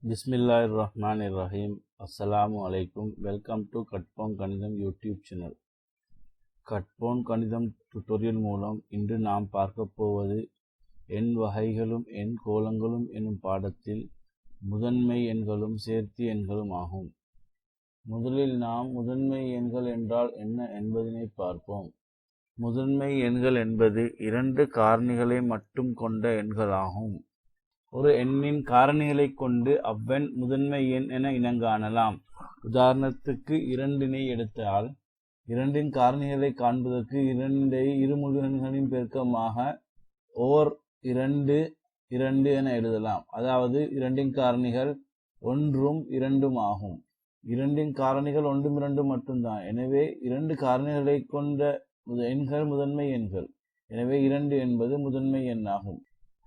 பிஸ்மில்லாஹிர்ரஹ்மானிர்ரஹீம். அஸ்ஸலாமு அலைக்கும். Welcome to கட்போம் கணிதம் யூடியூப் சேனல். கட்போம் கணிதம் டுட்டோரியல் மூலம் இன்று நாம் பார்க்க போவது எண் வகைகளும் எண் கோலங்களும் எனும் பாடத்தில் முதன்மை எண்களும் சேர்த்தி எண்களும் ஆகும். முதலில் நாம் முதன்மை எண்கள் என்றால் என்ன என்பதனை பார்ப்போம். முதன்மை எண்கள் என்பது இரண்டு காரணிகளை மட்டும் கொண்ட எண்களாகும். ஒரு எண்ணின் காரணிகளை கொண்டு அவ்வெண் முதன்மை எண் என இனங்காணலாம். உதாரணத்துக்கு 2னை எடுத்தால் 2இன் காரணிகளை காண்பதற்கு 2ஐ இரு முழு எண்களின் பெருக்கமாக ஓர் 2 2 என எழுதலாம். அதாவது 2இன் காரணிகள் 1ம் 2ம் ஆகும். 2இன் காரணிகள் 1ம் 2 மட்டும்தான். எனவே 2 காரணிகளை கொண்ட எண்கள் முதன்மை எண்கள். எனவே 2 என்பது முதன்மை எண்ணாகும்.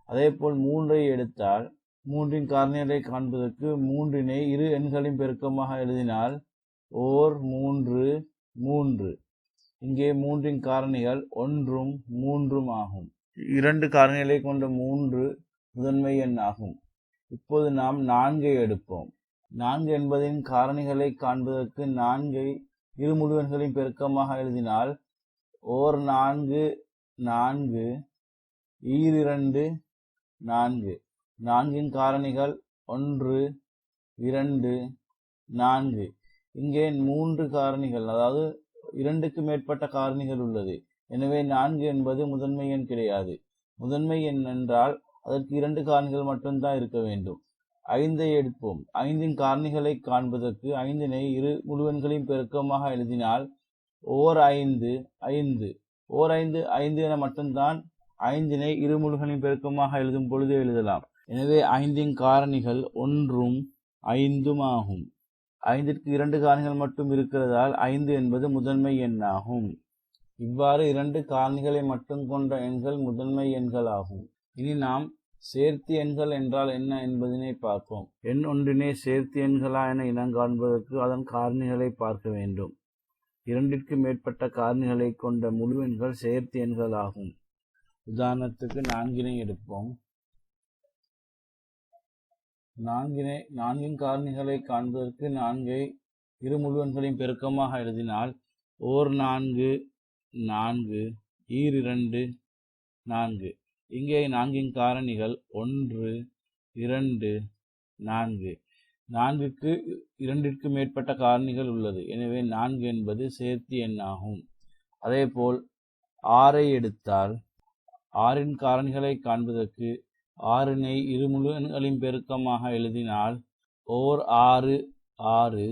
அதேபோல் 3ஐ எடுத்தால் 3இன் காரணிகளை காண்பதற்கு 3னை இரு எண்களின் பெருக்கமாக எழுதினால் ஓர் 3 3. இங்கே 3இன் காரணிகள் 1ம் 3ம் ஆகும். 2 காரணிகளை கொண்ட 3 முதன்மை எண் ஆகும். இப்போது நாம் 4ஐ எடுப்போம். 4 என்பதின் காரணிகளை காண்பதற்கு 4ஐ இரு முழு எண்களின் பெருக்கமாக எழுதினால் ஓர் 4 4 ஈர் 2 4. 4இன் காரணிகள் 1 2 4. இங்கே 3 காரணிகள், அதாவது 2க்கு மேற்பட்ட காரணிகள் உள்ளது. எனவே 4 என்பது முதன்மை எண் கிடையாது. முதன்மை எண் என்றால் அதற்கு 2 காரணிகள் மட்டும்தான் இருக்க வேண்டும். 5ஐ எடுப்போம். 5இன் காரணிகளை காண்பதற்கு 5னை இரு முழு எண்களின் பெருக்கமாக எழுதினால் ஓர் 5 5. ஓர் 5 5 என மட்டும்தான் 5னை இரு முழுகளின் பெருக்கமாக எழுதும் பொழுது எழுதலாம். எனவே 5இன் காரணிகள் 1ம் 5ம் ஆகும். 5ற்கு 2 காரணிகள் மட்டும் இருக்கிறதால் 5 என்பது முதன்மை எண்ணாகும். இவ்வாறு 2 காரணிகளை மட்டும் கொண்ட எண்கள் முதன்மை எண்கள் ஆகும். இனி நாம் சேர்த்தி எண்கள் என்றால் என்ன என்பதனை பார்ப்போம். எண் ஒன்றினை சேர்த்தி எண்களா என இனங்காண்பதற்கு அதன் காரணிகளை பார்க்க வேண்டும். 2ற்கு மேற்பட்ட காரணிகளை கொண்ட முழு எண்கள் சேர்த்தி எண்கள் ஆகும். உதாரணத்துக்கு 4னை எடுப்போம். 4இன் காரணிகளை காண்பதற்கு 4ஐ இரு முழு எண்களின் பெருக்கமாக எழுதினால் ஓர் 4 4 ஈர் 2 4. இங்கே 4இன் காரணிகள் 1 2 4. 4க்கு 2ற்கு மேற்பட்ட காரணிகள் உள்ளது. எனவே 4 என்பது சேர்த்தி எண்ணாகும். அதேபோல் 6ஐ எடுத்தால் 6இன் காரணிகளை காண்பதற்கு 6னை இரு முழு எண்களின் பெருக்கமாக எழுதினால் ஓர் 6 6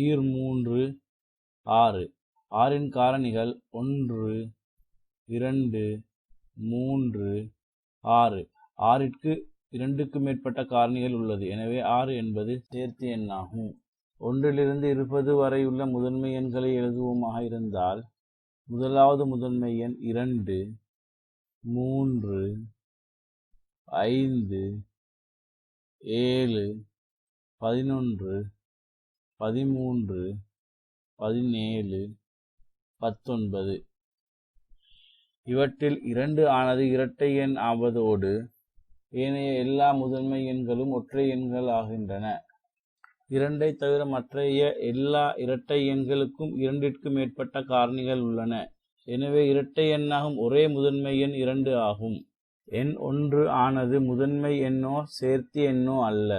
ஈர் 3 6. 6இன் காரணிகள் 1 2 3 6. 6ற்கு 2க்கு மேற்பட்ட காரணிகள் உள்ளது. எனவே 6 என்பது சேர்த்தி எண்ணாகும். 1லிருந்து 20 வரையுள்ள முதன்மை எண்களை எழுதுவோமாக இருந்தால் முதலாவது முதன்மை எண் 2 3 5 7 11 13 17 19. இவற்றில் 2 ஆனது இரட்டை எண் ஆவதோடு ஏனைய எல்லா முதன்மை எண்களும் ஒற்றை எண்கள் ஆகின்றன. 2ஐ தவிர மற்றைய எல்லா இரட்டை எண்களுக்கும் 2ற்கு மேற்பட்ட காரணிகள் உள்ளன. எனவே இரட்டை எண்ணாகும் ஒரே முதன்மை எண் 2 ஆகும். எண் 1 ஆனது முதன்மை எண்ணோ சேர்த்தி எண்ணோ அல்ல.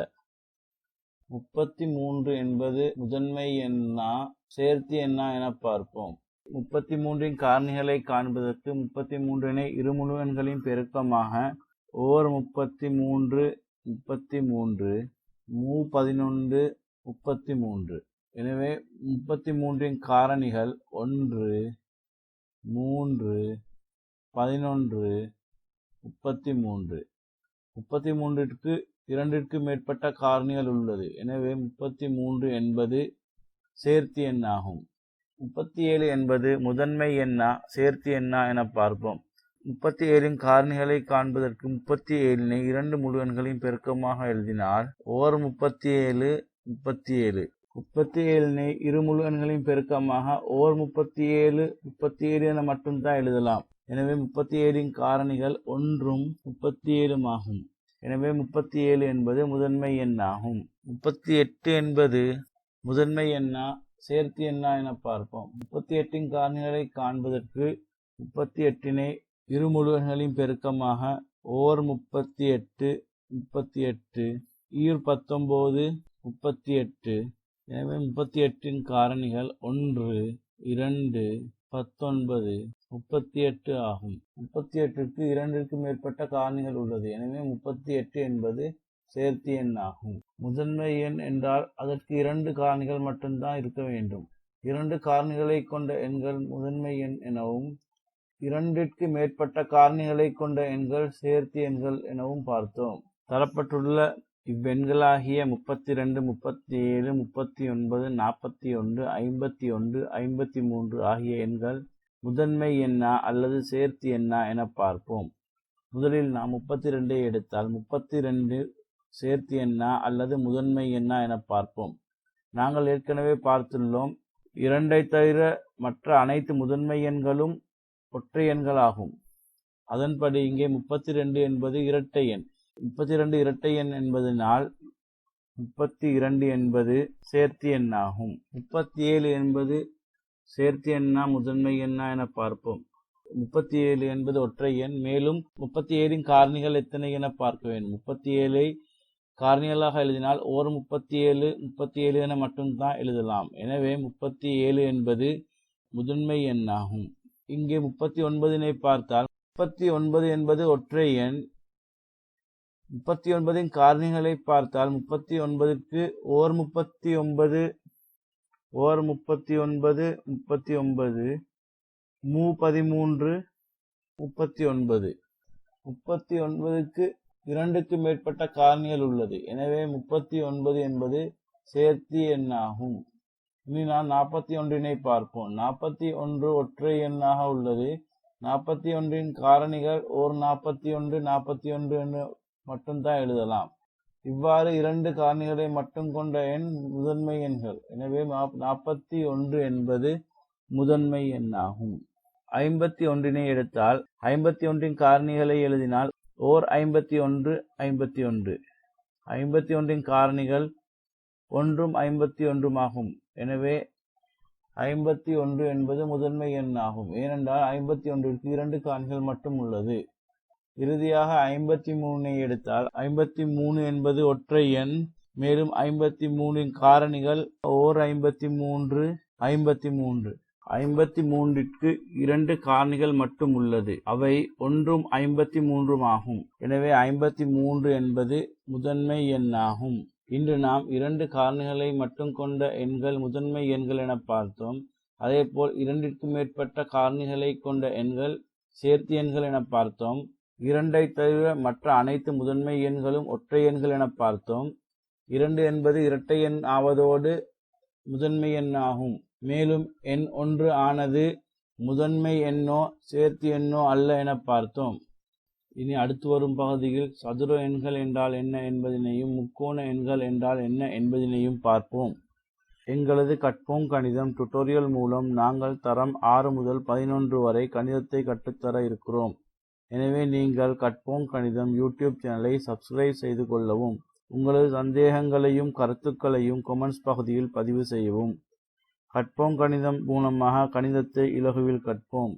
33 என்பது முதன்மை எண்ணா சேர்த்தி எண்ணா என பார்ப்போம். 33இன் காரணிகளை காண்பதற்கு 33னை இரு முழு எண்களின் பெருக்கமாக ஓர் 33 33 மூ 11 33. எனவே 33இன் காரணிகள் 1 3 11 33. 33ற்கு 2ற்கு மேற்பட்ட காரணிகள் உள்ளது. எனவே 33 என்பது சேர்த்தி எண்ணாகும். 37 என்பது முதன்மை எண்ணா சேர்த்தி எண்ணா என பார்ப்போம். 37இன் காரணிகளை காண்பதற்கு 37னை 2 முழு எண்களின் பெருக்கமாக எழுதினால் ஓர் 37 37. 37னை இரு முழு எண்களின் பெருக்கமாக ஓர் 37 37 என மட்டும்தான் எழுதலாம். எனவே 37இன் காரணிகள் 1ம் 37ம் ஆகும். எனவே 37 என்பது முதன்மை எண்ணாகும். 38 என்பது முதன்மை எண்ணா சேர்த்து எண்ணா என பார்ப்போம். 38இன் காரணிகளை காண்பதற்கு 38னை இரு முழு எண்களின் பெருக்கமாக ஓர் 38 38 ஈர் 19 38. எனவே 38இன் காரணிகள் 1 2 19 38 ஆகும். 38ற்கு 2ற்கு மேற்பட்ட காரணிகள் உள்ளது. எனவே 38 என்பது சேர்த்து எண் ஆகும். முதன்மை எண் என்றால் அதற்கு 2 காரணிகள் மட்டும்தான் இருக்க வேண்டும். 2 காரணிகளை கொண்ட எண்கள் முதன்மை எண் எனவும் 2ற்கு மேற்பட்ட காரணிகளை கொண்ட எண்கள் சேர்த்து எண்கள் எனவும் பார்த்தோம். தரப்பட்டுள்ள இவ்வெண்களாகிய 32 37 39 41 51 53 ஆகிய எண்கள் முதன்மை எண்ணா அல்லது சேர்த்து எண்ணா என பார்ப்போம். முதலில் நாம் 32ஐ எடுத்தால் 32 சேர்த்து எண்ணா அல்லது முதன்மை எண்ணா என பார்ப்போம். நாங்கள் ஏற்கனவே பார்த்துள்ளோம், 2ஐ தவிர மற்ற அனைத்து முதன்மை எண்களும் ஒற்றை எண்களாகும். அதன்படி இங்கே 32 என்பது இரட்டை எண். 32 இரட்டை எண் என்பதனால் 32 என்பது சேர்த்து எண்ணாகும். 37 என்பது சேர்த்து எண்ணா முதன்மை எண்ணா என பார்ப்போம். 37 என்பது ஒற்றை எண். மேலும் 37இன் காரணிகள் எத்தனை என பார்க்க வேண்டும். 37ஐ காரணிகளாக எழுதினால் ஓர் 37 என மட்டும்தான் எழுதலாம். எனவே 37 என்பது முதன்மை எண்ணாகும். இங்கே 39னை பார்த்தால் 39 என்பது ஒற்றை எண். 39இன் காரணிகளை பார்த்தால் 39ற்கு ஓர் 39 39 மூ 13 39. 39க்கு 2க்கு மேற்பட்ட காரணிகள் உள்ளது. எனவே 39 என்பது சேர்த்து எண்ணாகும். இனி நாம் 41னை பார்ப்போம். 41 ஒற்றை எண்ணாக உள்ளது. 41இன் காரணிகள் ஓர் 41 என்று மட்டும்தான் எழுதலாம். இவ்வாறு 2 காரணிகளை மட்டும் கொண்ட எண் முதன்மை எண்கள். எனவே 41 என்பது முதன்மை எண்ணாகும். 51னை எடுத்தால் 51இன் காரணிகளை எழுதினால் ஓர் 51 51இன் காரணிகள் 1 51 ஆகும். எனவே 51 என்பது முதன்மை எண் ஆகும். ஏனென்றால் 51ற்கு 2 காரணிகள் மட்டும் உள்ளது. இறுதியாக 53னை எடுத்தால் 53 என்பது ஒற்றை எண். மேலும் 53இன் காரணிகள் ஓர் 53 53ற்கு 2 காரணிகள் மட்டும் உள்ளது. அவை 1 53 ஆகும். எனவே 53 என்பது முதன்மை எண்ணாகும். இன்று நாம் 2 காரணிகளை மட்டும் கொண்ட எண்கள் முதன்மை எண்கள் என பார்த்தோம். அதேபோல் 2ற்கு மேற்பட்ட காரணிகளை கொண்ட எண்கள் சேர்த்து எண்கள் என பார்த்தோம். 2ஐ தவிர மற்ற அனைத்து முதன்மை எண்களும் ஒற்றை எண்கள் என பார்த்தோம். 2 என்பது இரட்டை எண் ஆவதோடு முதன்மை எண் ஆகும். மேலும் எண் 1 ஆனது முதன்மை எண்ணோ சேர்த்து எண்ணோ அல்ல என பார்த்தோம். இனி அடுத்து வரும் பகுதியில் சதுர எண்கள் என்றால் என்ன என்பதனையும் முக்கோண எண்கள் என்றால் என்ன என்பதனையும் பார்ப்போம். எங்களது கற்போம் கணிதம் டுட்டோரியல் மூலம் நாங்கள் தரம் 6 முதல் 11 வரை கணிதத்தை கற்றுத்தர இருக்கிறோம். எனவே நீங்கள் கற்போம் கணிதம் யூடியூப் சேனலை சப்ஸ்கிரைப் செய்து கொள்ளவும். உங்களது சந்தேகங்களையும் கருத்துக்களையும் கமெண்ட்ஸ் பகுதியில் பதிவு செய்யவும். கற்போம் கணிதம் மூலமாக கணிதத்தை இலகுவில் கற்போம்.